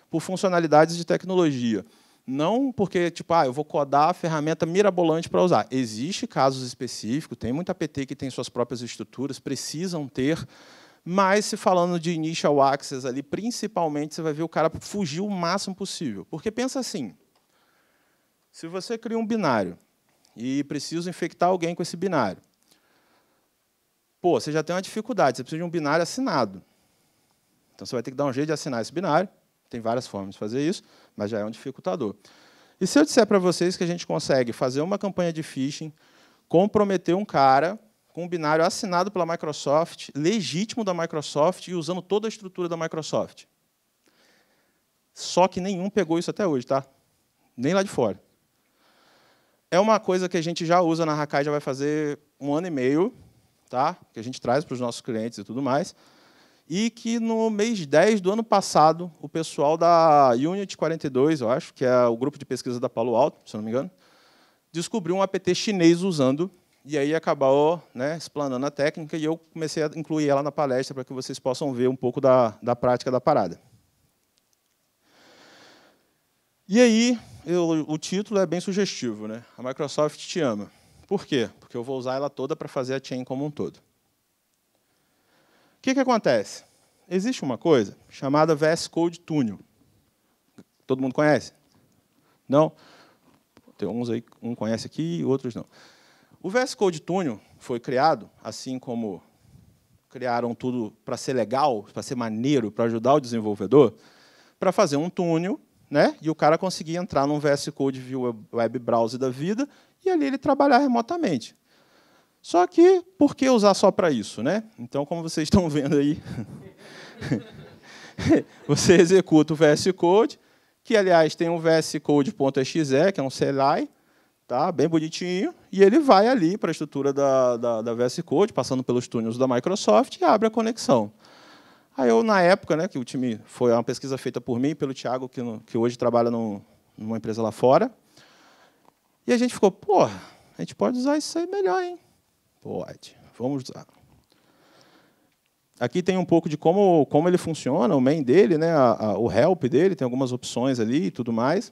por funcionalidades de tecnologia. Não porque, tipo, eu vou codar a ferramenta mirabolante para usar. Existem casos específicos, tem muito APT que tem suas próprias estruturas, precisam ter. Mas, se falando de initial access, ali, principalmente, você vai ver o cara fugir o máximo possível. Porque pensa assim, se você cria um binário e precisa infectar alguém com esse binário, você já tem uma dificuldade, você precisa de um binário assinado. Então, você vai ter que dar um jeito de assinar esse binário. Tem várias formas de fazer isso, mas já é um dificultador. E se eu disser para vocês que a gente consegue fazer uma campanha de phishing, comprometer um cara com um binário assinado pela Microsoft, legítimo da Microsoft e usando toda a estrutura da Microsoft? Só que nenhum pegou isso até hoje, tá? Nem lá de fora. É uma coisa que a gente já usa na Hakai, já vai fazer 1 ano e meio, tá? Que a gente traz para os nossos clientes e tudo mais, e que no mês 10 do ano passado, o pessoal da Unit 42, eu acho, que é o grupo de pesquisa da Palo Alto, se eu não me engano, descobriu um apt chinês usando, e aí acabou, né, explanando a técnica, e eu comecei a incluir ela na palestra para que vocês possam ver um pouco da prática da parada. E aí, o título é bem sugestivo, né? A Microsoft te ama. Por quê? Porque eu vou usar ela toda para fazer a chain como um todo. O que acontece? Existe uma coisa chamada VS Code Tunnel. Todo mundo conhece? Não? Tem uns aí, um conhece aqui e outros não. O VS Code Tunnel foi criado, assim como criaram tudo para ser legal, para ser maneiro, para ajudar o desenvolvedor, para fazer um túnel, né? E o cara conseguia entrar num VS Code via web browser da vida e ali ele trabalhar remotamente. Só que, por que usar só para isso, né? Então, como vocês estão vendo aí, você executa o VS Code, que, aliás, tem um VS Code.exe, que é um CLI, tá? Bem bonitinho, e ele vai ali para a estrutura da VS Code, passando pelos túneis da Microsoft, e abre a conexão. Aí eu, na época, né, que o time foi uma pesquisa feita por mim e pelo Thiago, que hoje trabalha numa empresa lá fora, e a gente ficou, porra, a gente pode usar isso aí melhor, hein? Pode, vamos usar. Aqui tem um pouco de como ele funciona, o main dele, né, o help dele, tem algumas opções ali e tudo mais.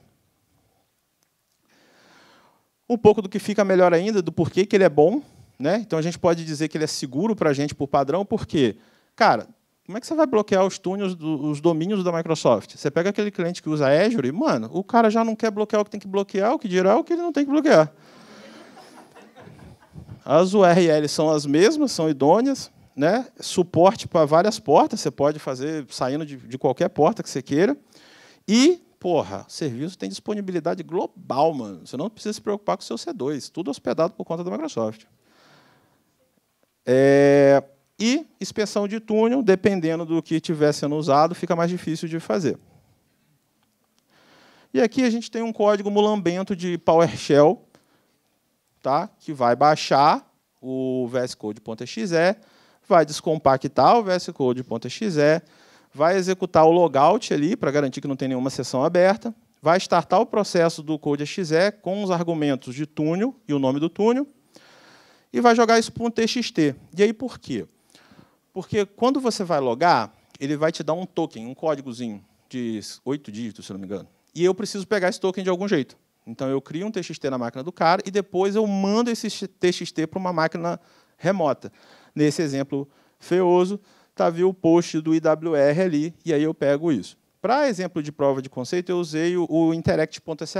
Um pouco do que fica melhor ainda, do porquê que ele é bom, né? Então a gente pode dizer que ele é seguro para a gente por padrão, porque, cara, como é que você vai bloquear os túneis, os domínios da Microsoft? Você pega aquele cliente que usa Azure e, mano, o cara já não quer bloquear o que tem que bloquear, o que dirá o que ele não tem que bloquear. As URLs são as mesmas, são idôneas, né? Suporte para várias portas, você pode fazer saindo de qualquer porta que você queira. E, porra, o serviço tem disponibilidade global, mano. Você não precisa se preocupar com o seu C2, tudo hospedado por conta da Microsoft. E inspeção de túnel, dependendo do que estiver sendo usado, fica mais difícil de fazer. E aqui a gente tem um código mulambento de PowerShell, tá? Que vai baixar o vscode.exe, vai descompactar o vscode.exe, vai executar o logout ali, para garantir que não tem nenhuma sessão aberta, vai startar o processo do code.exe com os argumentos de túnel e o nome do túnel, e vai jogar isso para um TXT. E aí, por quê? Porque, quando você vai logar, ele vai te dar um token, um códigozinho de 8 dígitos, se não me engano. E eu preciso pegar esse token de algum jeito. Então, eu crio um TXT na máquina do cara e depois eu mando esse TXT para uma máquina remota. Nesse exemplo feioso, está viu o post do IWR ali, e aí eu pego isso. Para exemplo de prova de conceito, eu usei o interact.sh.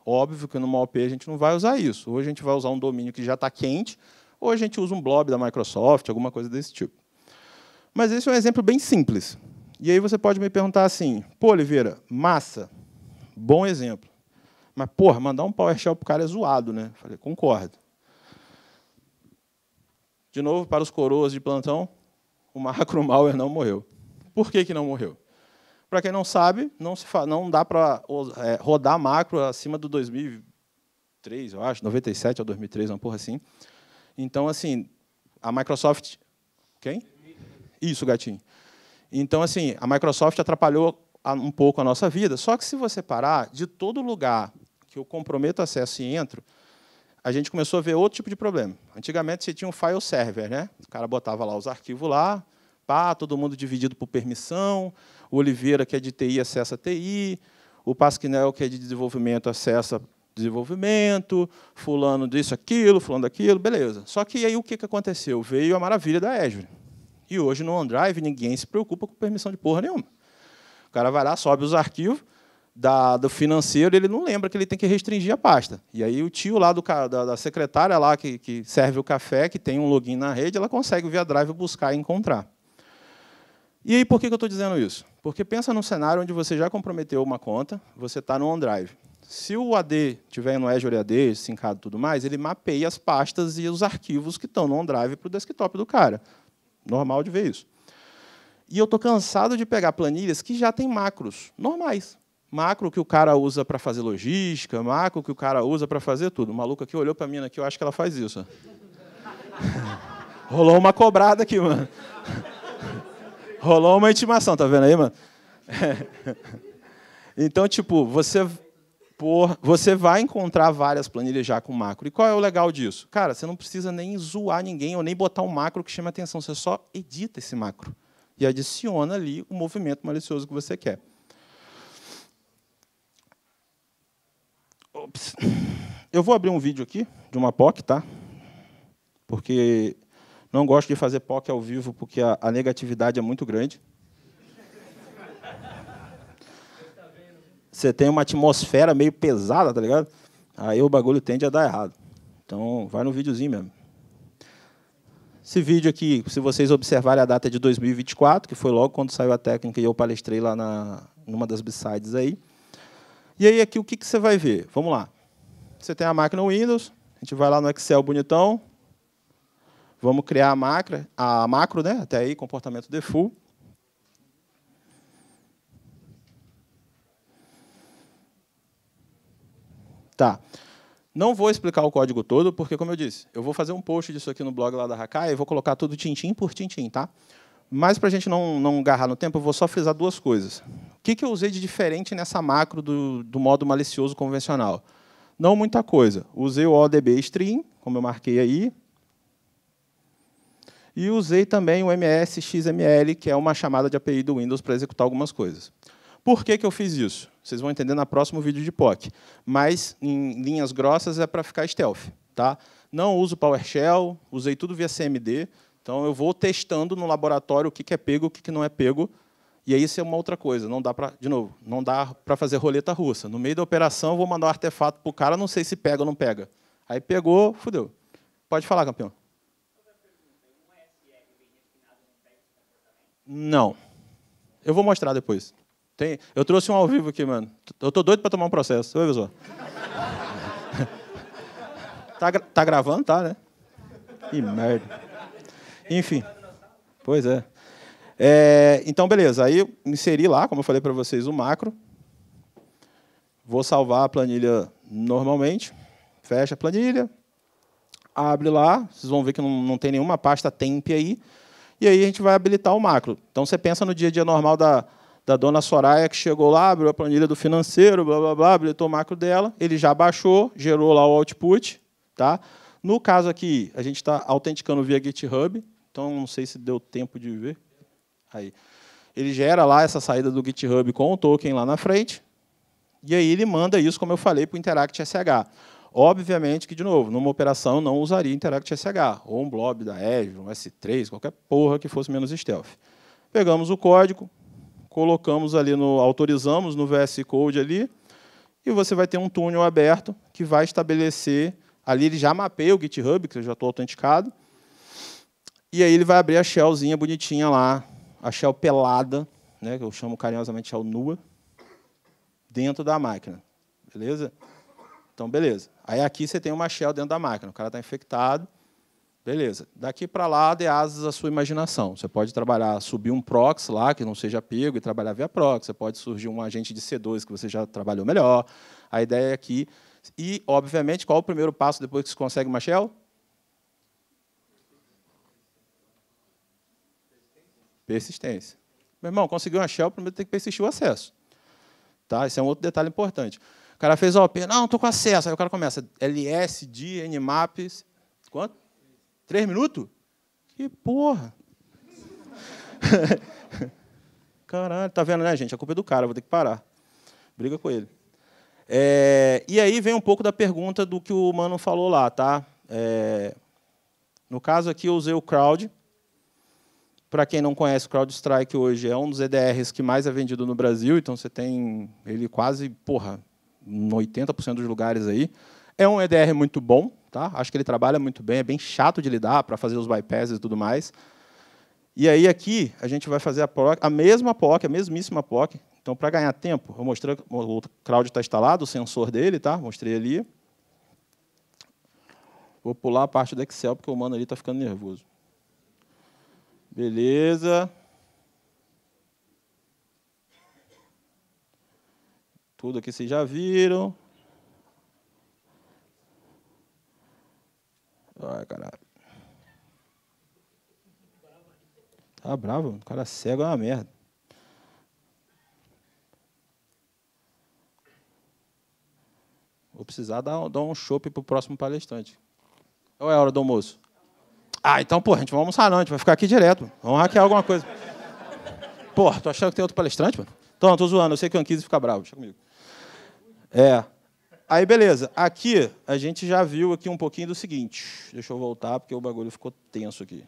Óbvio que numa OP a gente não vai usar isso. Ou a gente vai usar um domínio que já está quente, ou a gente usa um blob da Microsoft, alguma coisa desse tipo. Mas esse é um exemplo bem simples. E aí você pode me perguntar assim, pô, Oliveira, massa, bom exemplo. Mas, porra, mandar um PowerShell para o cara é zoado, né? Falei, concordo. De novo, para os coroas de plantão, o macro malware não morreu. Por que não morreu? Para quem não sabe, não dá para rodar macro acima do 2003, eu acho, 97 ou 2003, uma porra assim. Então, assim, a Microsoft... Quem? Isso, gatinho. Então, assim, a Microsoft atrapalhou um pouco a nossa vida, só que se você parar, de todo lugar que eu comprometo acesso e entro, a gente começou a ver outro tipo de problema. Antigamente, você tinha um file server, né? O cara botava lá os arquivos lá, pá, todo mundo dividido por permissão, o Oliveira, que é de TI, acessa TI, o Pasquinel, que é de desenvolvimento, acessa desenvolvimento, fulano disso, aquilo, fulano daquilo, beleza. Só que aí o que aconteceu? Veio a maravilha da Azure. E hoje, no OneDrive, ninguém se preocupa com permissão de porra nenhuma. O cara vai lá, sobe os arquivos do financeiro, ele não lembra que ele tem que restringir a pasta. E aí o tio lá da secretária lá que serve o café, que tem um login na rede, ela consegue via Drive buscar e encontrar. E aí, por que eu estou dizendo isso? Porque pensa num cenário onde você já comprometeu uma conta, você está no OneDrive. Se o AD tiver no Azure AD, sincado e tudo mais, ele mapeia as pastas e os arquivos que estão no OneDrive para o desktop do cara. Normal de ver isso. E eu estou cansado de pegar planilhas que já têm macros normais. Macro que o cara usa para fazer logística, macro que o cara usa para fazer tudo. O maluco aqui olhou para a mina aqui, eu acho que ela faz isso. Rolou uma cobrada aqui, mano. Rolou uma intimação, tá vendo aí, mano? Então, tipo, você vai encontrar várias planilhas já com macro. E qual é o legal disso? Cara, você não precisa nem zoar ninguém ou nem botar um macro que chame atenção. Você só edita esse macro e adiciona ali o movimento malicioso que você quer. Ops. Eu vou abrir um vídeo aqui de uma POC, tá? Porque não gosto de fazer POC ao vivo porque a negatividade é muito grande. Você tem uma atmosfera meio pesada, tá ligado? Aí o bagulho tende a dar errado. Então, vai no videozinho mesmo. Esse vídeo aqui, se vocês observarem, a data é de 2024, que foi logo quando saiu a técnica e eu palestrei lá numa das B-Sides aí. E aí, aqui, o que você vai ver? Vamos lá. Você tem a máquina Windows, a gente vai lá no Excel bonitão, vamos criar a macro, né? Até aí, comportamento default. Tá. Não vou explicar o código todo, porque, como eu disse, eu vou fazer um post disso aqui no blog lá da Hakai e vou colocar tudo tintim por tintim, tá? Mas, para a gente não agarrar no tempo, eu vou só frisar duas coisas. O que eu usei de diferente nessa macro do modo malicioso convencional? Não muita coisa. Usei o ODB Stream, como eu marquei aí, e usei também o MS-XML, que é uma chamada de API do Windows para executar algumas coisas. Por que eu fiz isso? Vocês vão entender no próximo vídeo de POC. Mas, em linhas grossas, é para ficar stealth. Tá? Não uso PowerShell, usei tudo via CMD. Então, eu vou testando no laboratório o que é pego, o que não é pego. E aí, isso é uma outra coisa. Não dá para, de novo, não dá para fazer roleta russa. No meio da operação, eu vou mandar um artefato para o cara, não sei se pega ou não pega. Aí pegou, fudeu. Pode falar, campeão. Não. Eu vou mostrar depois. Eu trouxe um ao vivo aqui, mano. Eu tô doido para tomar um processo. Oi, pessoal. Tá gravando? Tá, né? Que merda. Enfim. Pois é. Então, beleza. Aí eu inseri lá, como eu falei para vocês, o macro. Vou salvar a planilha normalmente. Fecha a planilha. Abre lá. Vocês vão ver que não tem nenhuma pasta temp aí. E aí a gente vai habilitar o macro. Então, você pensa no dia a dia normal da dona Soraya, que chegou lá, abriu a planilha do financeiro, blá, blá, blá, habilitou o macro dela, ele já baixou, gerou lá o output. Tá? No caso aqui, a gente está autenticando via GitHub, então não sei se deu tempo de ver. Aí. Ele gera lá essa saída do GitHub com o token lá na frente, e aí ele manda isso, como eu falei, para o Interact SH. Obviamente que, de novo, numa operação eu não usaria Interact SH, ou um blob da Azure, um S3, qualquer porra que fosse menos stealth. Pegamos o código, colocamos ali autorizamos no VS Code ali, e você vai ter um túnel aberto que vai estabelecer, ali ele já mapeia o GitHub, que eu já estou autenticado, e aí ele vai abrir a shellzinha bonitinha lá, a shell pelada, né, que eu chamo carinhosamente de shell nua, dentro da máquina. Beleza? Então, beleza. Aí aqui você tem uma shell dentro da máquina, o cara está infectado. Beleza. Daqui para lá, dê asas à sua imaginação. Você pode subir um proxy lá, que não seja pego, e trabalhar via proxy. Você pode surgir um agente de C2 que você já trabalhou melhor. A ideia é aqui. E, obviamente, qual é o primeiro passo depois que você consegue uma shell? Persistência. Meu irmão, conseguiu uma shell, primeiro tem que persistir o acesso. Tá? Esse é um outro detalhe importante. O cara fez OP, não, estou com acesso. Aí o cara começa, ls, d, nmap. Quanto? 3 minutos? Que porra! Caralho, tá vendo, né, gente? A culpa é do cara, vou ter que parar. Briga com ele. E aí vem um pouco da pergunta do que o Mano falou lá, tá? No caso aqui, eu usei o Crowd. Para quem não conhece, o CrowdStrike hoje é um dos EDRs que mais é vendido no Brasil, então você tem ele quase, porra, em 80% dos lugares aí. É um EDR muito bom, tá? Acho que ele trabalha muito bem, é bem chato de lidar para fazer os bypasses e tudo mais. E aí aqui a gente vai fazer a mesma POC, a mesmíssima POC. Então, para ganhar tempo, eu mostrei, o Cloud está instalado, o sensor dele, tá? Mostrei ali. Vou pular a parte do Excel, porque o mano ali está ficando nervoso. Beleza. Tudo aqui vocês já viram. Ai, caralho. Tá bravo? O cara cego é uma merda. Vou precisar dar um chopp pro próximo palestrante. Ou é a hora do almoço? Ah, então, pô, a gente vai almoçar não, a gente vai ficar aqui direto. Vamos hackear alguma coisa. Pô, tô achando que tem outro palestrante, mano? Então, tô zoando, eu sei que o Anquise fica bravo, deixa comigo. Aí, beleza. Aqui, a gente já viu aqui um pouquinho do seguinte. Deixa eu voltar, porque o bagulho ficou tenso aqui.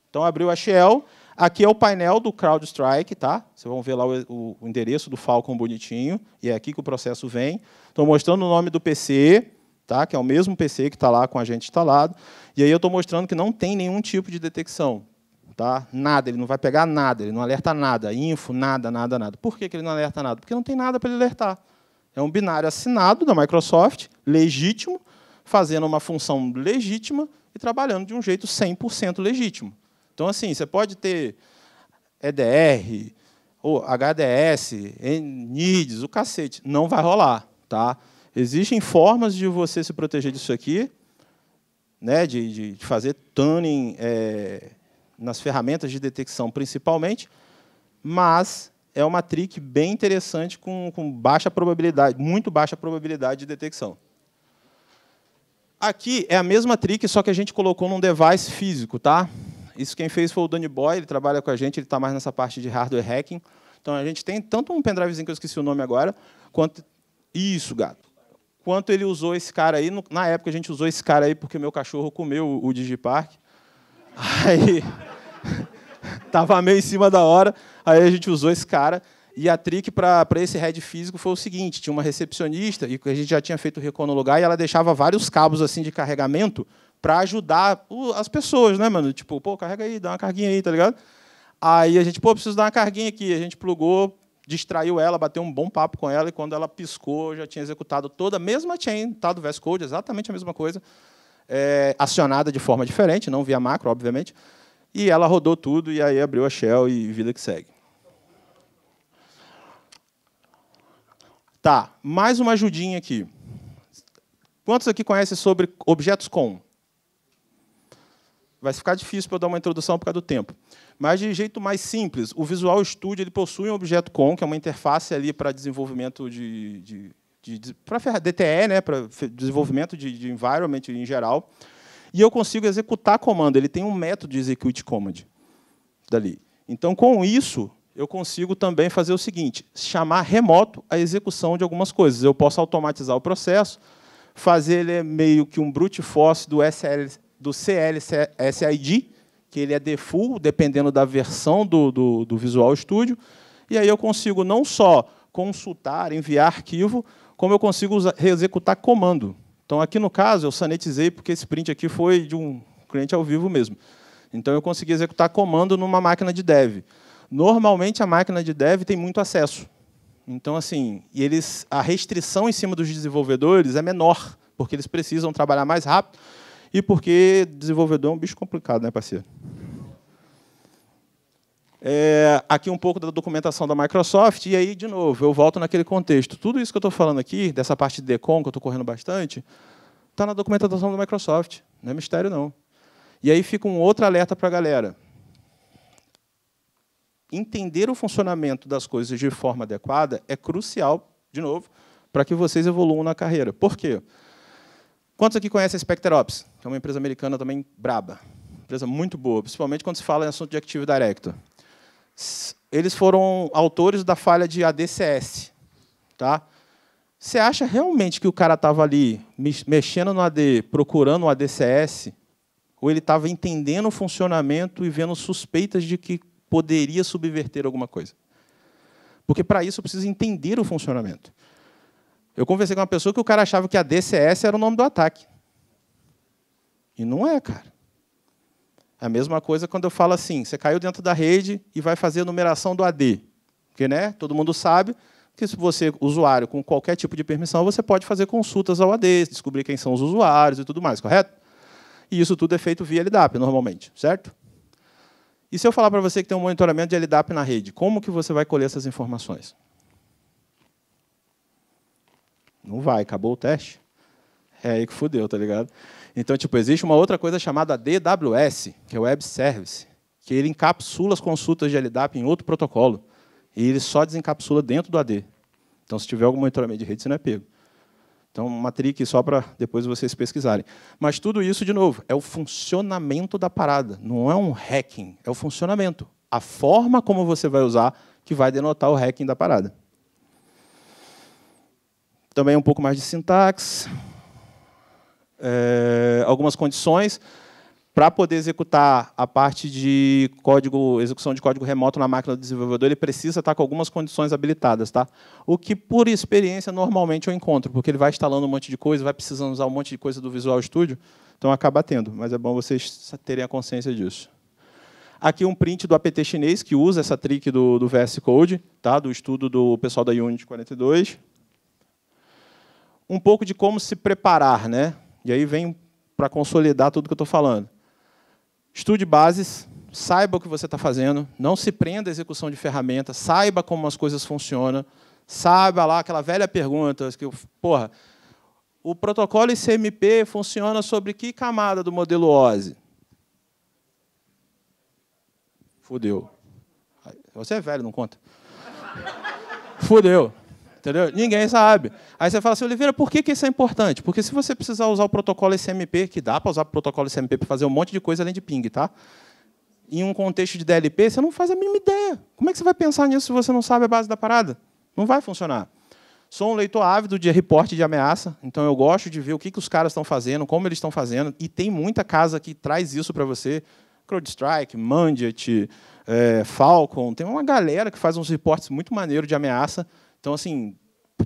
Então, abriu a Shell. Aqui é o painel do CrowdStrike, tá? Vocês vão ver lá o endereço do Falcon bonitinho. E é aqui que o processo vem. Estou mostrando o nome do PC, tá? Que é o mesmo PC que está lá com a gente instalado. E aí eu estou mostrando que não tem nenhum tipo de detecção. Tá? Nada, ele não vai pegar nada, ele não alerta nada. Info, nada, nada, nada. Por que ele não alerta nada? Porque não tem nada para ele alertar. É um binário assinado da Microsoft, legítimo, fazendo uma função legítima e trabalhando de um jeito 100% legítimo. Então, assim, você pode ter EDR, ou HDS, NIDS, o cacete. Não vai rolar. Tá? Existem formas de você se proteger disso aqui, né, de fazer tuning nas ferramentas de detecção, principalmente, mas é uma trick bem interessante com baixa probabilidade, muito baixa probabilidade de detecção. Aqui é a mesma trick, só que a gente colocou num device físico, tá? Isso quem fez foi o Danny Boy, ele trabalha com a gente, ele está mais nessa parte de hardware hacking. Então, a gente tem tanto um pendrivezinho, que eu esqueci o nome agora, quanto... Isso, gato. Quanto ele usou esse cara aí. Na época, a gente usou esse cara aí porque meu cachorro comeu o Digipark. Aí... Estava meio em cima da hora, aí a gente usou esse cara. E a trick para esse head físico foi o seguinte, tinha uma recepcionista, e a gente já tinha feito o Recon no lugar, e ela deixava vários cabos assim de carregamento para ajudar as pessoas, né, mano? Tipo, pô, carrega aí, dá uma carguinha aí, tá ligado? Aí a gente, pô, preciso dar uma carguinha aqui. A gente plugou, distraiu ela, bateu um bom papo com ela, e quando ela piscou, já tinha executado toda a mesma chain, tá, do VS Code, exatamente a mesma coisa, acionada de forma diferente, não via macro, obviamente. E ela rodou tudo, e aí abriu a shell e vida que segue. Tá, mais uma ajudinha aqui. Quantos aqui conhecem sobre objetos com? Vai ficar difícil para eu dar uma introdução por causa do tempo. Mas, de jeito mais simples, o Visual Studio ele possui um objeto com, que é uma interface ali para desenvolvimento para DTE, né, para desenvolvimento de environment em geral. E eu consigo executar comando. Ele tem um método de execute command dali. Então, com isso, eu consigo também fazer o seguinte, chamar remoto a execução de algumas coisas. Eu posso automatizar o processo, fazer ele meio que um brute force do CLSID, que ele é default, dependendo da versão do Visual Studio. E aí eu consigo não só consultar, enviar arquivo, como eu consigo executar comando. Então, aqui no caso, eu sanitizei, porque esse print aqui foi de um cliente ao vivo mesmo. Então, eu consegui executar comando numa máquina de dev. Normalmente, a máquina de dev tem muito acesso. Então, assim, a restrição em cima dos desenvolvedores é menor, porque eles precisam trabalhar mais rápido e porque desenvolvedor é um bicho complicado, né, parceiro? Aqui um pouco da documentação da Microsoft, e aí, de novo, eu volto naquele contexto. Tudo isso que eu estou falando aqui, dessa parte de decon, que eu estou correndo bastante, está na documentação da Microsoft. Não é mistério, não. E aí fica um outro alerta para a galera. Entender o funcionamento das coisas de forma adequada é crucial, de novo, para que vocês evoluam na carreira. Por quê? Quantos aqui conhecem a SpecterOps, que é uma empresa americana também braba? Empresa muito boa, principalmente quando se fala em assunto de Active Directory. Eles foram autores da falha de ADCS. Tá? Você acha realmente que o cara estava ali mexendo no AD, procurando o ADCS, ou ele estava entendendo o funcionamento e vendo suspeitas de que poderia subverter alguma coisa? Porque, para isso, eu preciso entender o funcionamento. Eu conversei com uma pessoa que o cara achava que a DCS era o nome do ataque. E não é, cara. É a mesma coisa quando eu falo assim, você caiu dentro da rede e vai fazer a numeração do AD. Porque, né, todo mundo sabe que se você, usuário, com qualquer tipo de permissão, você pode fazer consultas ao AD, descobrir quem são os usuários e tudo mais, correto? E isso tudo é feito via LDAP, normalmente, certo? E se eu falar para você que tem um monitoramento de LDAP na rede, como que você vai colher essas informações? Não vai, acabou o teste. É aí que fudeu, tá ligado? Então, tipo, existe uma outra coisa chamada DWS, que é o Web Service, que ele encapsula as consultas de LDAP em outro protocolo. E ele só desencapsula dentro do AD. Então, se tiver algum monitoramento de rede, você não é pego. Então, uma trick só para depois vocês pesquisarem. Mas tudo isso, de novo, é o funcionamento da parada. Não é um hacking, é o funcionamento. A forma como você vai usar que vai denotar o hacking da parada. Também um pouco mais de sintaxe. Algumas condições. Para poder executar a parte de código, execução de código remoto na máquina do desenvolvedor, ele precisa estar com algumas condições habilitadas, tá? O que, por experiência, normalmente eu encontro, porque ele vai instalando um monte de coisa, vai precisando usar um monte de coisa do Visual Studio, então acaba tendo, mas é bom vocês terem a consciência disso. Aqui um print do apt chinês, que usa essa trick do VS Code, tá? Do estudo do pessoal da Unity 42. Um pouco de como se preparar, né? E aí vem para consolidar tudo que eu estou falando. Estude bases, saiba o que você está fazendo, não se prenda à execução de ferramentas, saiba como as coisas funcionam, saiba lá aquela velha pergunta, que, porra, o protocolo ICMP funciona sobre que camada do modelo OSI? Fudeu. Você é velho, não conta. Fudeu. Entendeu? Ninguém sabe. Aí você fala assim, Oliveira, por que isso é importante? Porque se você precisar usar o protocolo SMP, que dá para usar o protocolo SMP para fazer um monte de coisa além de ping, tá? Em um contexto de DLP, você não faz a mínima ideia. Como é que você vai pensar nisso se você não sabe a base da parada? Não vai funcionar. Sou um leitor ávido de reporte de ameaça, então eu gosto de ver o que os caras estão fazendo, como eles estão fazendo, e tem muita casa que traz isso para você. CrowdStrike, Mandiant, Falcon, tem uma galera que faz uns reportes muito maneiros de ameaça. Então, assim,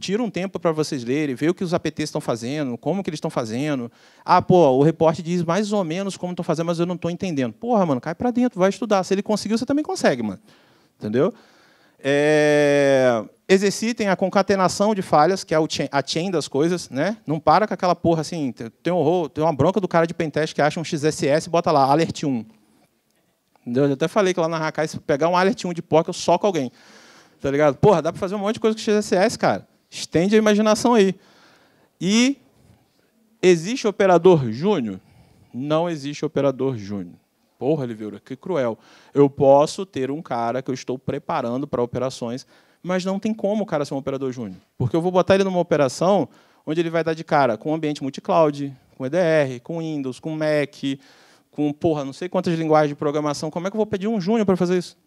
tira um tempo para vocês lerem, ver o que os APTs estão fazendo, como que eles estão fazendo. Ah, pô, o reporte diz mais ou menos como estão fazendo, mas eu não estou entendendo. Porra, mano, cai para dentro, vai estudar. Se ele conseguiu, você também consegue, mano. Entendeu? Exercitem a concatenação de falhas, que é a chain das coisas, né? Não para com aquela porra assim. Tem uma bronca do cara de pentest que acha um XSS e bota lá, alert 1. Entendeu? Eu até falei que lá na Hakai, se pegar um alert 1 de POC, eu soco alguém. Tá ligado? Porra, dá para fazer um monte de coisa com XSS, cara. Estende a imaginação aí. E existe operador júnior? Não existe operador júnior. Porra, Oliveira, que cruel. Eu posso ter um cara que eu estou preparando para operações, mas não tem como o cara ser um operador júnior. Porque eu vou botar ele numa operação onde ele vai dar de cara com ambiente multi-cloud, com EDR, com Windows, com Mac, com, porra, não sei quantas linguagens de programação. Como é que eu vou pedir um júnior para fazer isso?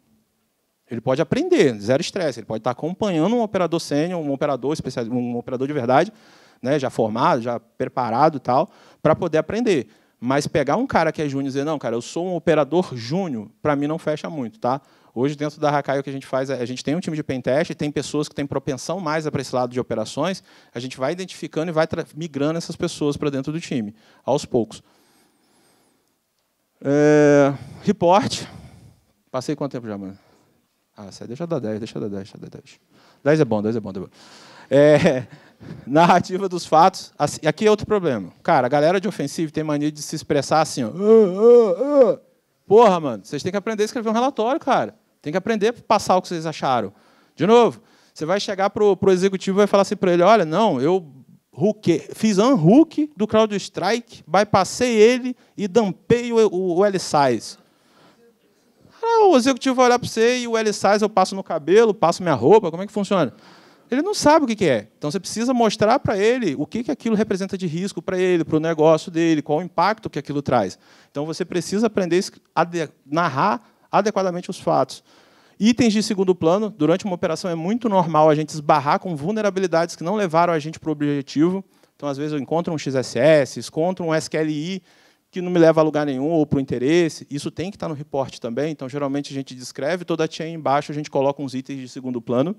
Ele pode aprender, zero estresse. Ele pode estar acompanhando um operador sênior, um operador especial, um operador de verdade, né, já formado, já preparado e tal, para poder aprender. Mas pegar um cara que é júnior e dizer, não, cara, eu sou um operador júnior, para mim não fecha muito. Tá? Hoje, dentro da Hakai, o que a gente faz é, a gente tem um time de pentest, tem pessoas que têm propensão mais para esse lado de operações, a gente vai identificando e vai migrando essas pessoas para dentro do time, aos poucos. Report. Passei quanto tempo já, mano? Deixa eu dar 10, deixa eu dar 10, deixa eu dar 10. 10 é bom, 10 é bom. Narrativa dos fatos. Assim, aqui é outro problema. Cara, a galera de ofensivo tem mania de se expressar assim, ó. Porra, mano, vocês têm que aprender a escrever um relatório, cara. Tem que aprender a passar o que vocês acharam. De novo, você vai chegar pro executivo e vai falar assim para ele, olha, não, eu fiz unhook do CrowdStrike, bypassei ele e dumpei o L-Size. O executivo vai olhar para você e o L-Size eu passo no cabelo, passo minha roupa, como é que funciona? Ele não sabe o que é. Então, você precisa mostrar para ele o que aquilo representa de risco para ele, para o negócio dele, qual o impacto que aquilo traz. Então, você precisa aprender a narrar adequadamente os fatos. Itens de segundo plano. Durante uma operação, é muito normal a gente esbarrar com vulnerabilidades que não levaram a gente para o objetivo. Então, às vezes, eu encontro um XSS, encontro um SQLI, que não me leva a lugar nenhum ou para o interesse. Isso tem que estar no report também. Então, geralmente, a gente descreve toda a chain embaixo, a gente coloca uns itens de segundo plano.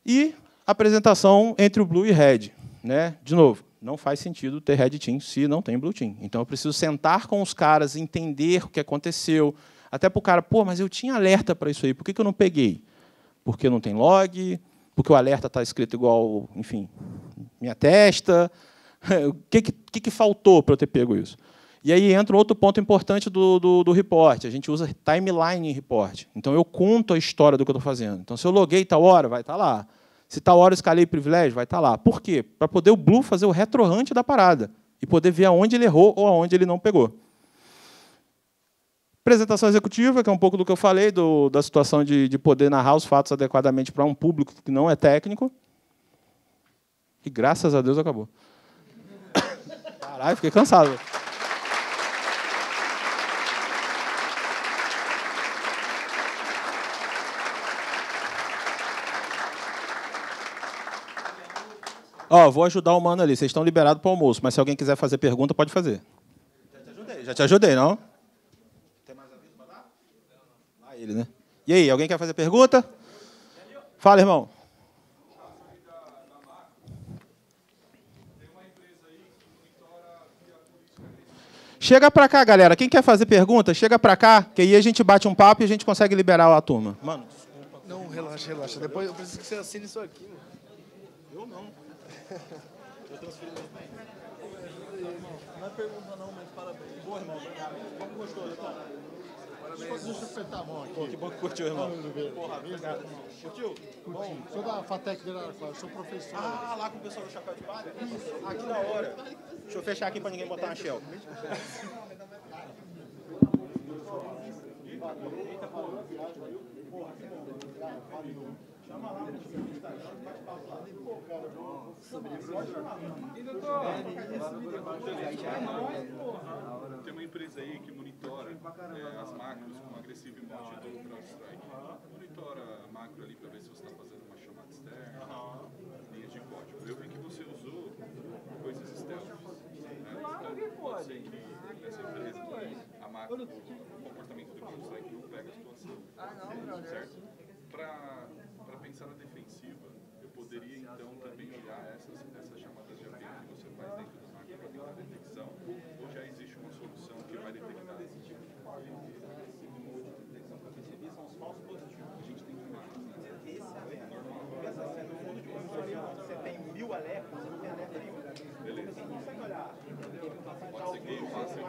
E apresentação entre o Blue e Red. Né? De novo, Não faz sentido ter Red Team se não tem Blue Team. Então, eu preciso sentar com os caras, entender o que aconteceu. Até para o cara, pô, mas eu tinha alerta para isso aí, por que eu não peguei? Porque não tem log, porque o alerta está escrito igual, enfim, minha testa. O que faltou para eu ter pego isso? E aí entra um outro ponto importante do report. A gente usa timeline em report. Então, eu conto a história do que eu estou fazendo. Então, se eu loguei tal hora, vai estar lá. Se tal hora eu escalei privilégio, vai estar lá. Por quê? Para poder o Blue fazer o retro-hunt da parada e poder ver aonde ele errou ou aonde ele não pegou. Apresentação executiva, que é um pouco do que eu falei, da situação de poder narrar os fatos adequadamente para um público que não é técnico. E, graças a Deus, acabou. Caralho, fiquei cansado. Ó, vou ajudar o mano ali. Vocês estão liberados para o almoço, mas se alguém quiser fazer pergunta, pode fazer. Já te ajudei, não? Tem mais aviso para dar? Ah, ele, né? E aí, alguém quer fazer pergunta? Fala, irmão. Chega para cá, galera. Quem quer fazer pergunta, chega para cá, que aí a gente bate um papo e a gente consegue liberar a turma. Mano, desculpa. Não, relaxa, relaxa. Depois eu preciso que você assine isso aqui, mano. Eu não. Eu transferi meu bem. Não é pergunta não, mas parabéns. Boa, irmão. Como gostou, irmão? Deixa eu apertar a mão aqui. Pô, que bom que curtiu, irmão. Porra, obrigado, irmão. Curtiu? Curti. Sou da FATEC de Araraquara, sou professor. Ah, lá com o pessoal do Chapéu de Palha? Ah, que da hora. Deixa eu fechar aqui para ninguém botar uma shell. Tem uma empresa aí que monitora as macros com agressivo emoji do CrowdStrike. Monitora a macro ali para ver se você está fazendo uma chamada externa, linhas de código. Eu vi que você usou coisas stealth. Então, pode ser que essa empresa, a macro, o comportamento do CrowdStrike não pega a situação. Certo? Para pensar na defensiva, eu poderia então também olhar essas chamadas de API que você faz dentro do macro para tentar detecção, ou já existe uma solução que vai detectar esse tipo de detecção para perceber são os falsos positivos. A gente tem que tomar. Esse alerta normal. Pensa assim, no fundo de uma você tem 1000 alertas, você não tem alerta nenhum. Beleza. Você consegue olhar. Pode ser que eu faça